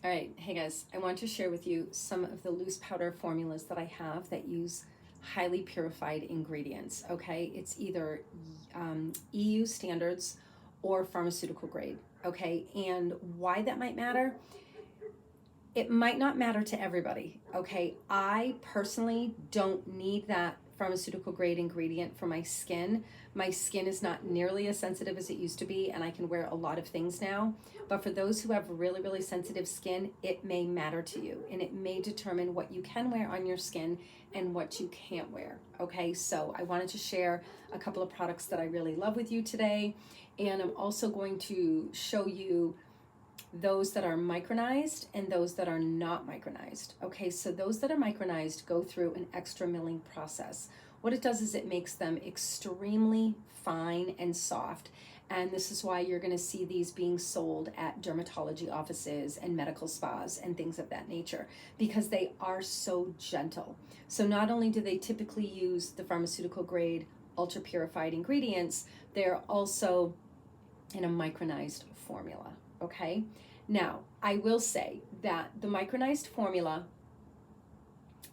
All right, hey guys, I want to share with you some of the loose powder formulas that I have that use highly purified ingredients, okay? It's either EU standards or pharmaceutical grade, okay? And why that might matter, it might not matter to everybody, okay? I personally don't need that pharmaceutical grade ingredient for my skin. My skin is not nearly as sensitive as it used to be, and I can wear a lot of things now. But for those who have really, really sensitive skin, it may matter to you, and it may determine what you can wear on your skin and what you can't wear, okay? So I wanted to share a couple of products that I really love with you today, and I'm also going to show you those that are micronized and those that are not micronized. Okay, so those that are micronized go through an extra milling process. What it does is it makes them extremely fine and soft. And this is why you're going to see these being sold at dermatology offices and medical spas and things of that nature, because they are so gentle. So not only do they typically use the pharmaceutical grade ultra purified ingredients, they're also in a micronized formula. Okay, now I will say that the micronized formula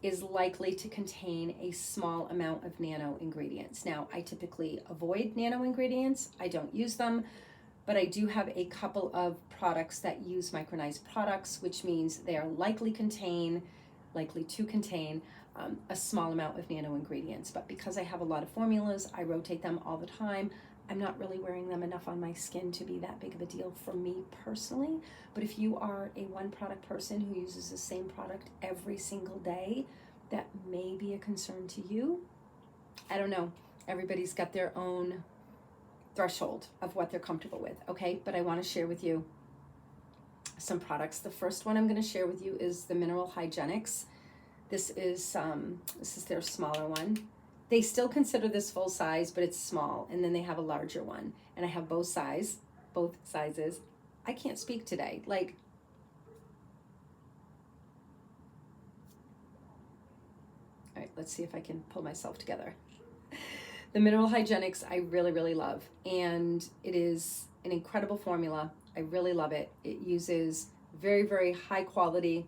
is likely to contain a small amount of nano ingredients. Now, I typically avoid nano ingredients, I don't use them, but I do have a couple of products that use micronized products, which means they are likely to contain a small amount of nano ingredients. But because I have a lot of formulas, I rotate them all the time. I'm not really wearing them enough on my skin to be that big of a deal for me personally. But if you are a one product person who uses the same product every single day, that may be a concern to you. I don't know. Everybody's got their own threshold of what they're comfortable with, okay? But I want to share with you some products. The first one I'm going to share with you is the Mineral Hygienics. This is their smaller one. They still consider this full size, but it's small, and then they have a larger one. And I have both sizes. I can't speak today. All right, let's see if I can pull myself together. The Mineral Hygienics I really, really love, and it is an incredible formula. I really love it. It uses very, very high quality,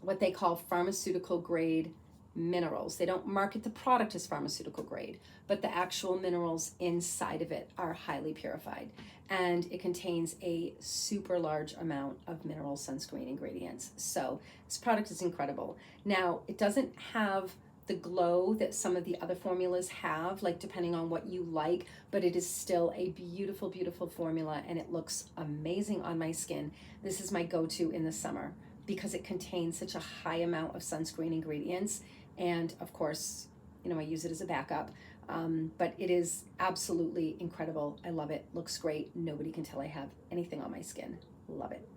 what they call pharmaceutical grade minerals. They don't market the product as pharmaceutical grade, but the actual minerals inside of it are highly purified. And it contains a super large amount of mineral sunscreen ingredients. So this product is incredible. Now, it doesn't have the glow that some of the other formulas have, like depending on what you like, but it is still a beautiful, beautiful formula, and it looks amazing on my skin. This is my go-to in the summer because it contains such a high amount of sunscreen ingredients. And of course, I use it as a backup, but it is absolutely incredible. I love it. Looks great. Nobody can tell I have anything on my skin. Love it.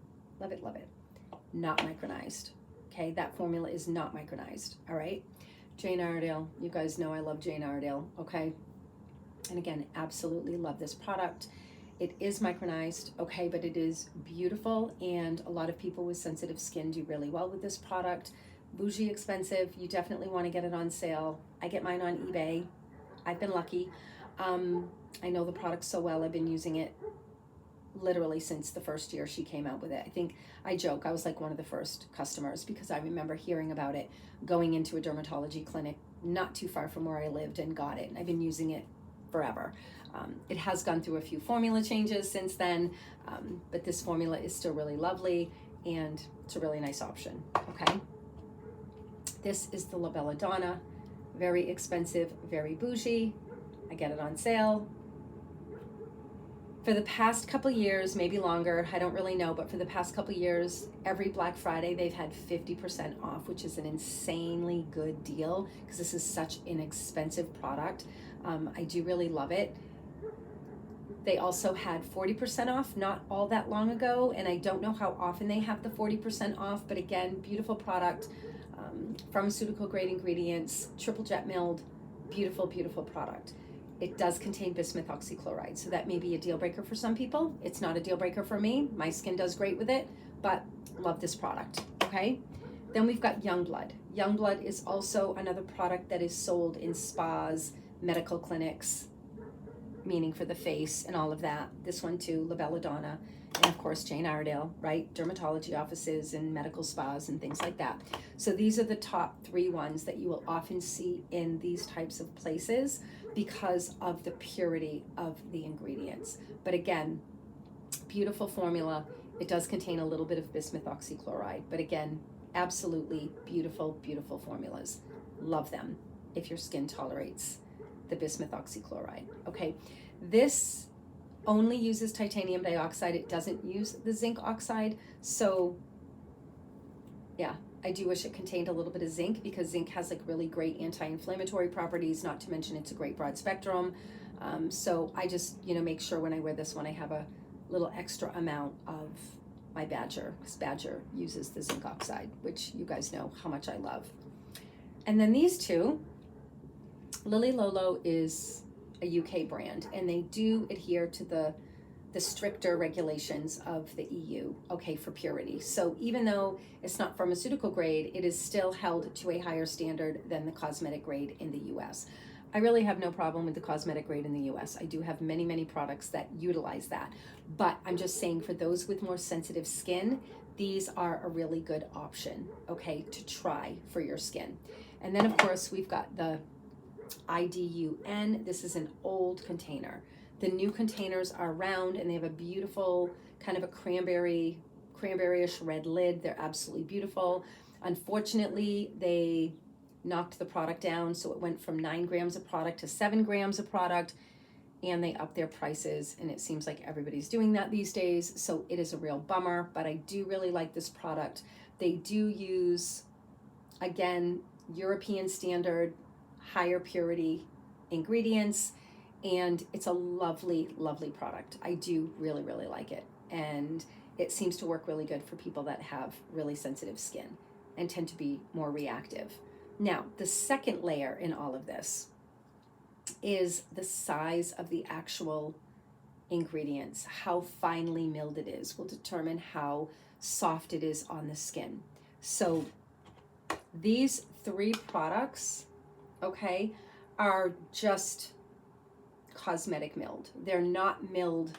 Love it, love it. Not micronized. Okay, that formula is not micronized. All right. Jane Iredale. You guys know I love Jane Iredale. Okay. And again, absolutely love this product. It is micronized, okay, but it is beautiful, and a lot of people with sensitive skin do really well with this product. Bougie expensive. You definitely want to get it on sale. I get mine on eBay. I've been lucky. I know the product so well. I've been using it literally since the first year she came out with it. I think I joke I was like one of the first customers, because I remember hearing about it, going into a dermatology clinic not too far from where I lived, and got it. And I've been using it forever. It has gone through a few formula changes since then, but this formula is still really lovely, and it's a really nice option, okay? This is the La Belladonna, very expensive, very bougie. I get it on sale. For the past couple years, maybe longer, I don't really know, but for the past couple years, every Black Friday, they've had 50% off, which is an insanely good deal because this is such an expensive product. I do really love it. They also had 40% off not all that long ago, and I don't know how often they have the 40% off, but again, beautiful product. Pharmaceutical grade ingredients, triple jet milled, beautiful, beautiful product. It does contain bismuth oxychloride, so that may be a deal breaker for some people. It's not a deal breaker for me. My skin does great with it, but love this product, okay? Then we've got Youngblood. Youngblood is also another product that is sold in spas, medical clinics, meaning for the face and all of that. This one too, La Belladonna, and of course Jane Iredale, right? Dermatology offices and medical spas and things like that. So these are the top 3 ones that you will often see in these types of places because of the purity of the ingredients. But again, beautiful formula. It does contain a little bit of bismuth oxychloride, but again, absolutely beautiful, beautiful formulas. Love them if your skin tolerates the bismuth oxychloride. Okay, this only uses titanium dioxide. It doesn't use the zinc oxide. So yeah, I do wish it contained a little bit of zinc, because zinc has like really great anti-inflammatory properties, not to mention it's a great broad spectrum. So I just, you know, make sure when I wear this one, I have a little extra amount of my Badger, because Badger uses the zinc oxide, which you guys know how much I love. And then these two, Lily Lolo is a UK brand, and they do adhere to the stricter regulations of the EU, okay, for purity. So even though it's not pharmaceutical grade, it is still held to a higher standard than the cosmetic grade in the US. I really have no problem with the cosmetic grade in the US. I do have many, many products that utilize that. But I'm just saying, for those with more sensitive skin, these are a really good option, okay, to try for your skin. And then of course we've got the IDUN. This is an old container. The new containers are round, and they have a beautiful kind of a cranberryish red lid. They're absolutely beautiful. Unfortunately, they knocked the product down, so it went from 9 grams of product to 7 grams of product, and they upped their prices, and it seems like everybody's doing that these days, so it is a real bummer. But I do really like this product. They do use, again, European standard, higher purity ingredients, and it's a lovely, lovely product. I do really, really like it, and it seems to work really good for people that have really sensitive skin and tend to be more reactive. Now, the second layer in all of this is the size of the actual ingredients. How finely milled it is will determine how soft it is on the skin. So these 3 products, okay, are just cosmetic milled. They're not milled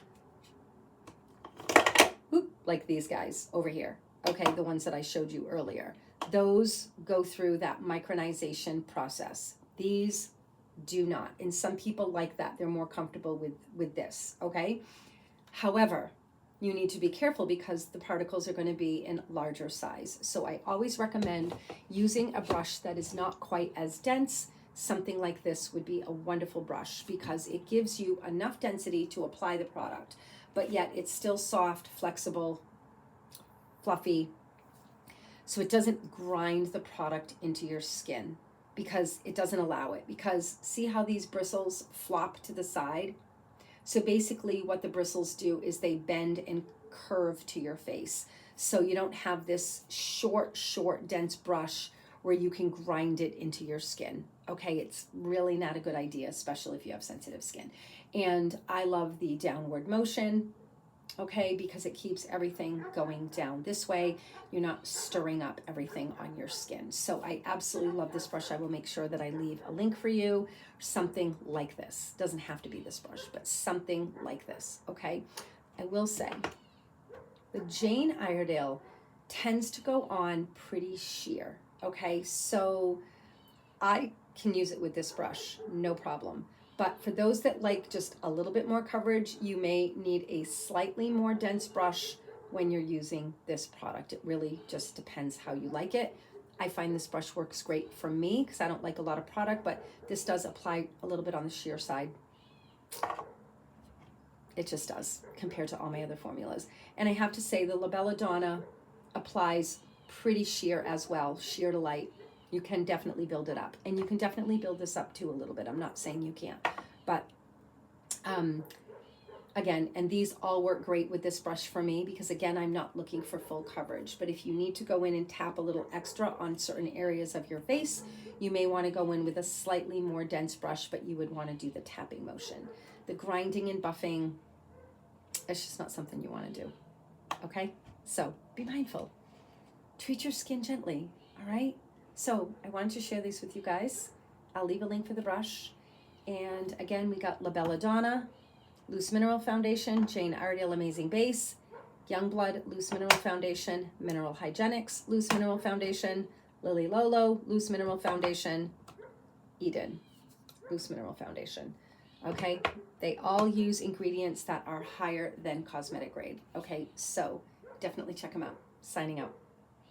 like these guys over here, okay, the ones that I showed you earlier. Those go through that micronization process. These do not, and some people like that. They're more comfortable with this, okay? However, you need to be careful because the particles are going to be in larger size. So I always recommend using a brush that is not quite as dense. Something like this would be a wonderful brush, because it gives you enough density to apply the product, but yet it's still soft, flexible, fluffy, so it doesn't grind the product into your skin, because it doesn't allow it. Because see how these bristles flop to the side? So basically what the bristles do is they bend and curve to your face. So you don't have this short, dense brush where you can grind it into your skin. Okay, it's really not a good idea, especially if you have sensitive skin. And I love the downward motion, okay, because it keeps everything going down this way. You're not stirring up everything on your skin. So I absolutely love this brush. I will make sure that I leave a link for you. Something like this. Doesn't have to be this brush, but something like this, okay? I will say, the Jane Iredale tends to go on pretty sheer, okay? So I can use it with this brush, no problem. But for those that like just a little bit more coverage, you may need a slightly more dense brush when you're using this product. It really just depends how you like it. I find this brush works great for me because I don't like a lot of product, but this does apply a little bit on the sheer side. It just does compared to all my other formulas. And I have to say the La Belladonna applies pretty sheer as well, sheer to light. You can definitely build it up, and you can definitely build this up too a little bit. I'm not saying you can't, but again, and these all work great with this brush for me because again, I'm not looking for full coverage, but if you need to go in and tap a little extra on certain areas of your face, you may want to go in with a slightly more dense brush, but you would want to do the tapping motion. The grinding and buffing, it's just not something you want to do, okay? So be mindful. Treat your skin gently, all right? So I wanted to share these with you guys. I'll leave a link for the brush. And again, we got La Belladonna, Loose Mineral Foundation, Jane Iredale Amazing Base, Youngblood Loose Mineral Foundation, Mineral Hygienics Loose Mineral Foundation, Lily Lolo Loose Mineral Foundation, IDUN Loose Mineral Foundation. Okay, they all use ingredients that are higher than cosmetic grade. Okay, so definitely check them out. Signing out.